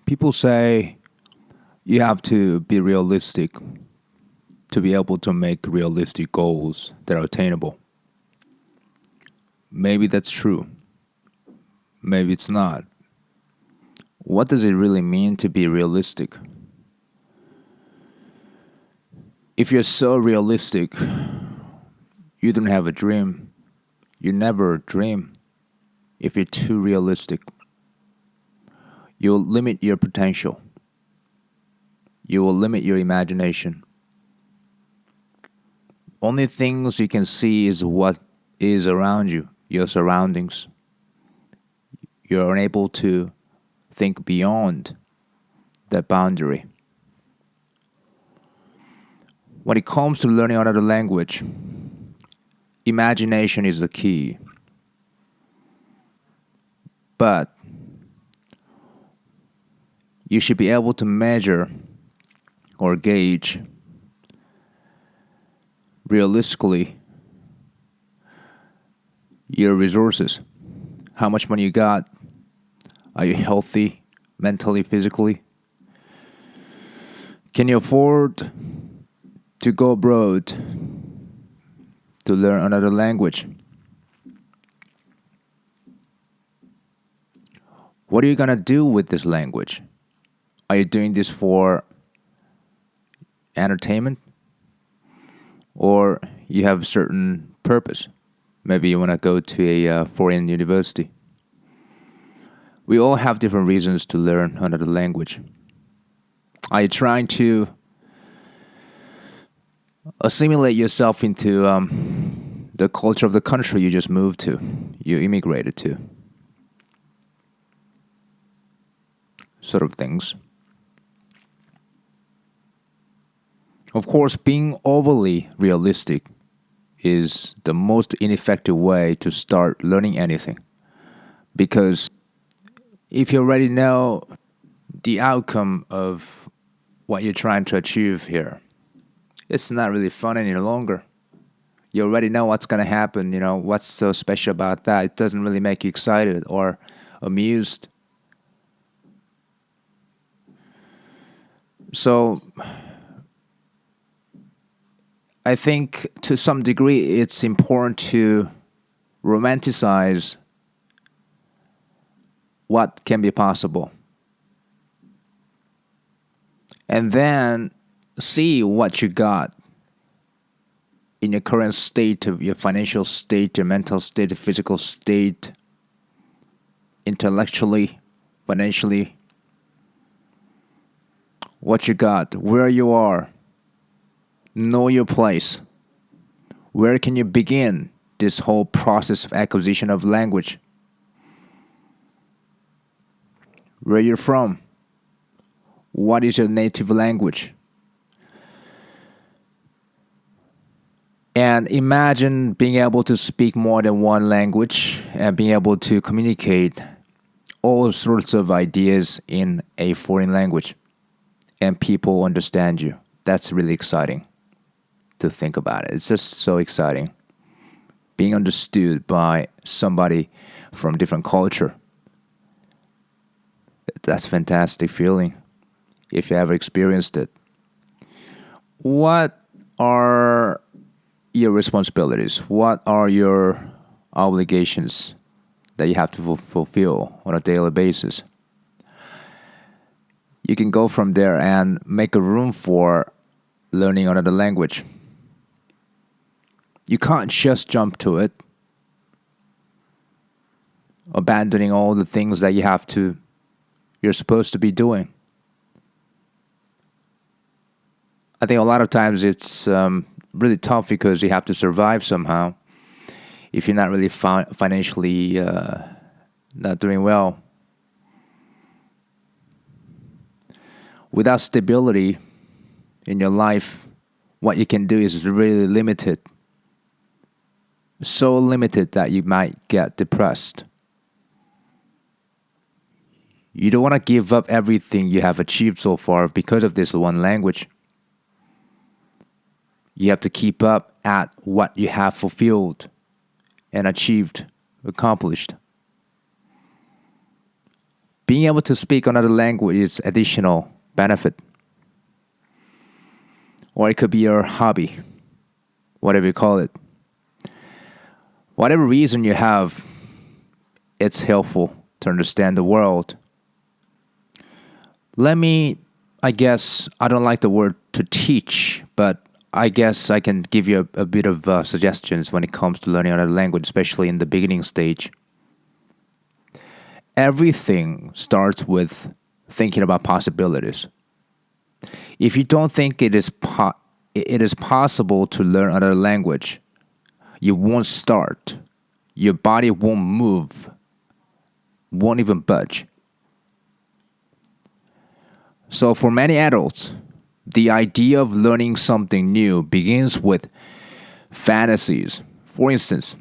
People say you have to be realistic to be able to make realistic goals that are attainable. Maybe that's true. Maybe it's not. What does it really mean to be realistic? If you're so realistic, you don't have a dream. You never dream. If you're too realistic, you'll limit your potential. You will limit your imagination. Only things you can see is what is around you, your surroundings. You're unable to think beyond that boundary. When it comes to learning another language, imagination is the key. But you should be able to measure or gauge realistically your resources. How much money you got? Are you healthy mentally, physically? Can you afford to go abroad to learn another language? What are you going to do with this language? Are you doing this for entertainment? Or you have a certain purpose? Maybe you want to go to a foreign university. We all have different reasons to learn another language. Are you trying to assimilate yourself into the culture of the country you just moved to, you immigrated to? Sort of things. Of course, being overly realistic is the most ineffective way to start learning anything. Because if you already know the outcome of what you're trying to achieve here, it's not really fun any longer. You already know what's going to happen, what's so special about that. It doesn't really make you excited or amused. So I think to some degree it's important to romanticize what can be possible. And then see what you got in your current state of your financial state, your mental state, your physical state, intellectually, financially. What you got, where you are. Know your place. Where can you begin this whole process of acquisition of language? Where you're from? What is your native language? And imagine being able to speak more than one language and being able to communicate all sorts of ideas in a foreign language. And people understand you. That's really exciting to think about it. It's just so exciting. Being understood by somebody from different culture. That's a fantastic feeling if you ever experienced it. What are your responsibilities? What are your obligations that you have to fulfill on a daily basis? You can go from there and make a room for learning another language. You can't just jump to it, abandoning all the things that you're supposed to be doing. I think a lot of times it's really tough because you have to survive somehow. If you're not really financially not doing well. Without stability in your life, what you can do is really limited. So limited that you might get depressed. You don't want to give up everything you have achieved so far because of this one language. You have to keep up at what you have fulfilled and achieved, accomplished. Being able to speak another language is additional benefit. Or it could be your hobby, whatever you call it. Whatever reason you have, it's helpful to understand the world. I guess, I don't like the word to teach, but I guess I can give you a bit of suggestions when it comes to learning another language, especially in the beginning stage. Everything starts with thinking about possibilities. If you don't think it is possible to learn another language, you won't start. Your body won't move, won't even budge. So for many adults, the idea of learning something new begins with fantasies. For instance,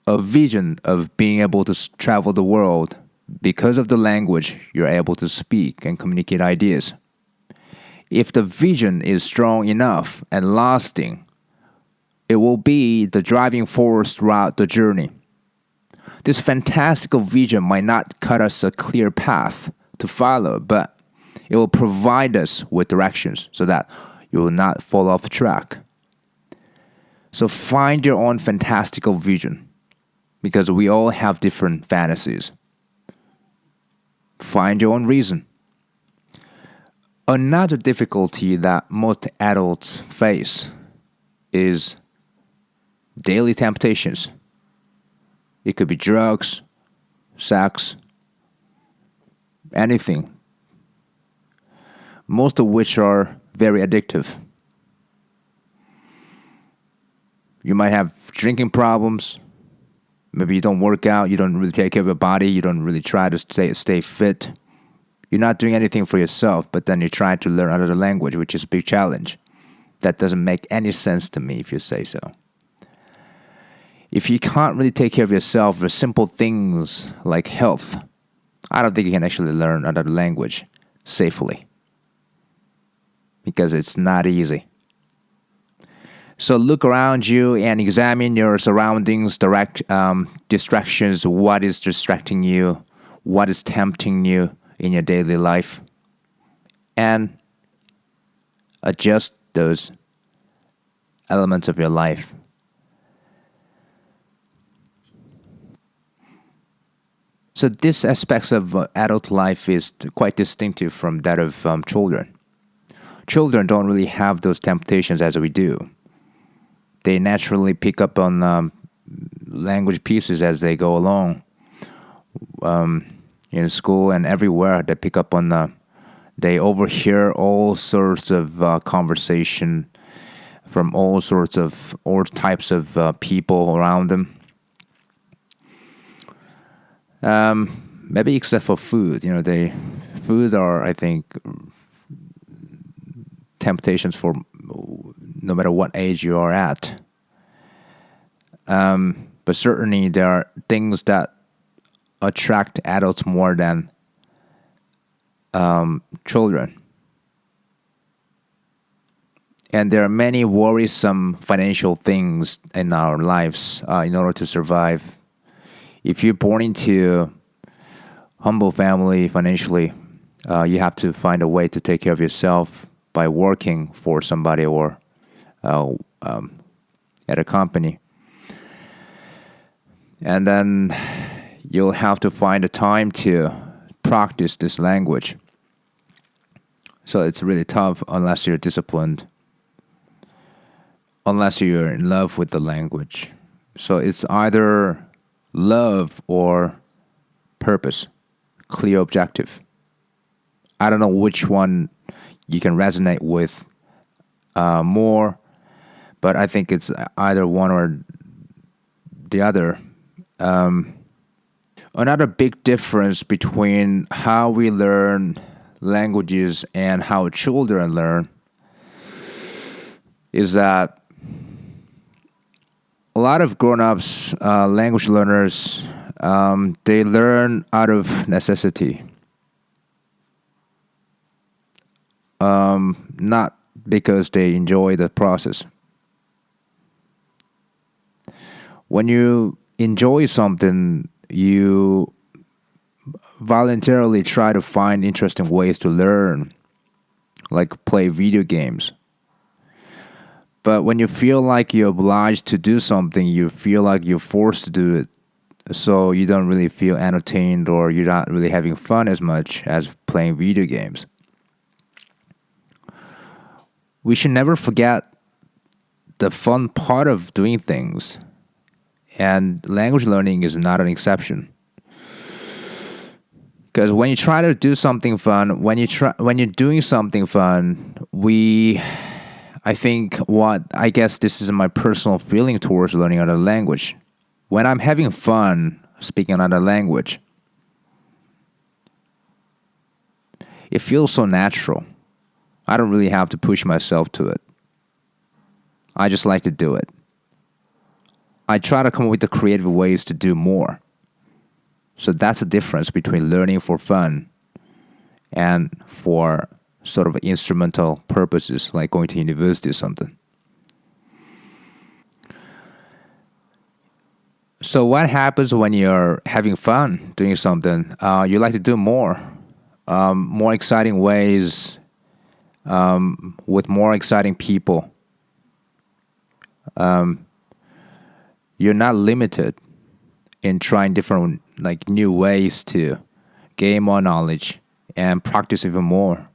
a vision of being able to travel the world because of the language you're able to speak and communicate ideas. If the vision is strong enough and lasting, it will be the driving force throughout the journey. This fantastical vision might not cut us a clear path to follow, but it will provide us with directions so that you will not fall off track. So find your own fantastical vision because we all have different fantasies. Find your own reason. Another difficulty that most adults face is daily temptations. It could be drugs, sex, anything. Most of which are very addictive. You might have drinking problems. Maybe you don't work out, you don't really take care of your body, you don't really try to stay fit. You're not doing anything for yourself, but then you're trying to learn another language, which is a big challenge. That doesn't make any sense to me if you say so. If you can't really take care of yourself for simple things like health, I don't think you can actually learn another language safely. Because it's not easy. So look around you and examine your surroundings, distractions, what is distracting you, what is tempting you in your daily life, and adjust those elements of your life. So these aspects of adult life is quite distinctive from that of children. Children don't really have those temptations as we do. They naturally pick up on language pieces as they go along. In school and everywhere, they pick up on, they overhear all sorts of conversation from all types of people around them. Maybe except for food, food are, I think, temptations for no matter what age you are at. But certainly there are things that attract adults more than children. And there are many worrisome financial things in our lives in order to survive. If you're born into humble family financially, you have to find a way to take care of yourself by working for somebody or at a company. And then you'll have to find a time to practice this language. So it's really tough unless you're disciplined, unless you're in love with the language. So it's either love or purpose, clear objective. I don't know which one you can resonate with more, but I think it's either one or the other. Another big difference between how we learn languages and how children learn is that a lot of grown-ups, language learners, they learn out of necessity. Not because they enjoy the process. When you enjoy something, you voluntarily try to find interesting ways to learn, like play video games. But when you feel like you're obliged to do something, you feel like you're forced to do it. So you don't really feel entertained or you're not really having fun as much as playing video games. We should never forget the fun part of doing things. And language learning is not an exception. Because when you try to do something fun, when you're doing something fun, I think what I guess this is my personal feeling towards learning another language. When I'm having fun speaking another language, it feels so natural. I don't really have to push myself to it. I just like to do it. I try to come up with the creative ways to do more. So that's the difference between learning for fun and for sort of instrumental purposes, like going to university or something. So what happens when you're having fun doing something? You like to do more exciting ways, with more exciting people. You're not limited in trying different, like, new ways to gain more knowledge and practice even more.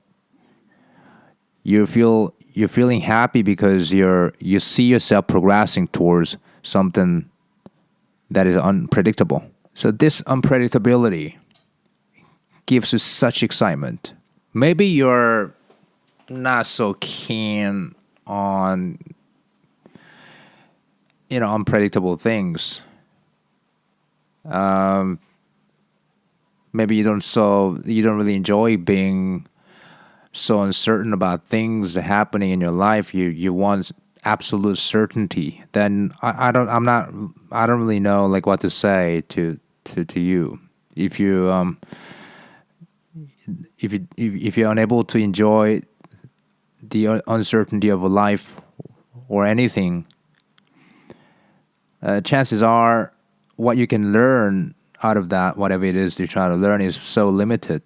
You're feeling happy because you see yourself progressing towards something that is unpredictable. So this unpredictability gives you such excitement. Maybe you're not so keen on unpredictable things. Um, Maybe you don't really enjoy being so uncertain about things happening in your life. You want absolute certainty. Then I don't really know like what to say to you. If you if you're unable to enjoy the uncertainty of a life or anything, chances are what you can learn out of that, whatever it is you're trying to learn, is so limited.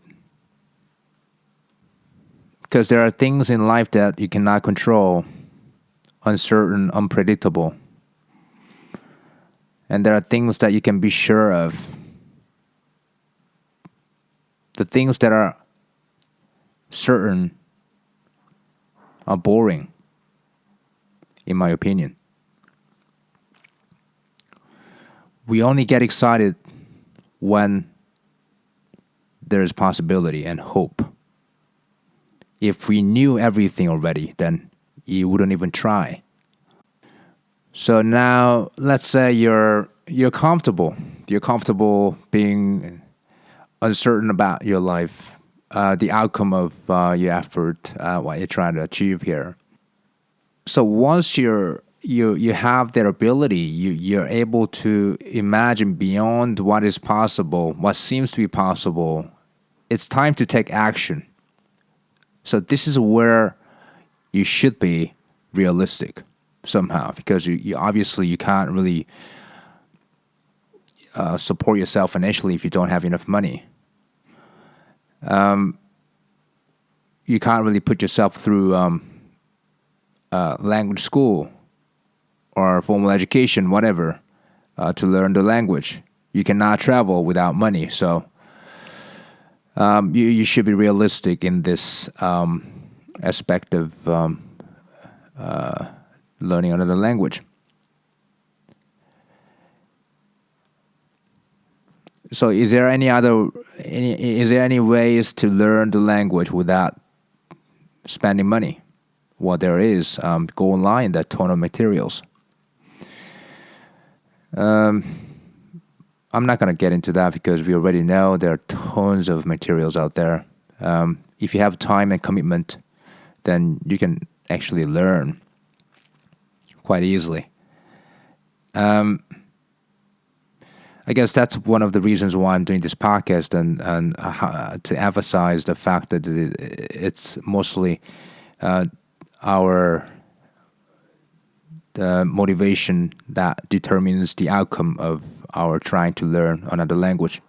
Because there are things in life that you cannot control, uncertain, unpredictable. And there are things that you can be sure of. The things that are certain are boring, in my opinion. We only get excited when there's possibility and hope. If we knew everything already, then you wouldn't even try. So now, let's say you're comfortable. You're comfortable being uncertain about your life, the outcome of your effort, what you're trying to achieve here. So once you have that ability, you're able to imagine beyond what is possible, what seems to be possible. It's time to take action. So this is where you should be realistic somehow, because you obviously you can't really support yourself financially if you don't have enough money. You can't really put yourself through language school or formal education, whatever, to learn the language. You cannot travel without money. So you should be realistic in this aspect of learning another language. So is there any ways to learn the language without spending money? Well, there is. Go online, there are a ton of materials. I'm not going to get into that because we already know there are tons of materials out there. If you have time and commitment, then you can actually learn quite easily. I guess that's one of the reasons why I'm doing this podcast, and to emphasize the fact that it's mostly our the motivation that determines the outcome of our trying to learn another language.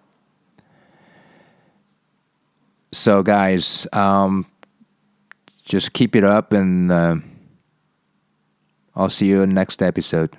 So, guys, just keep it up, and I'll see you in the next episode.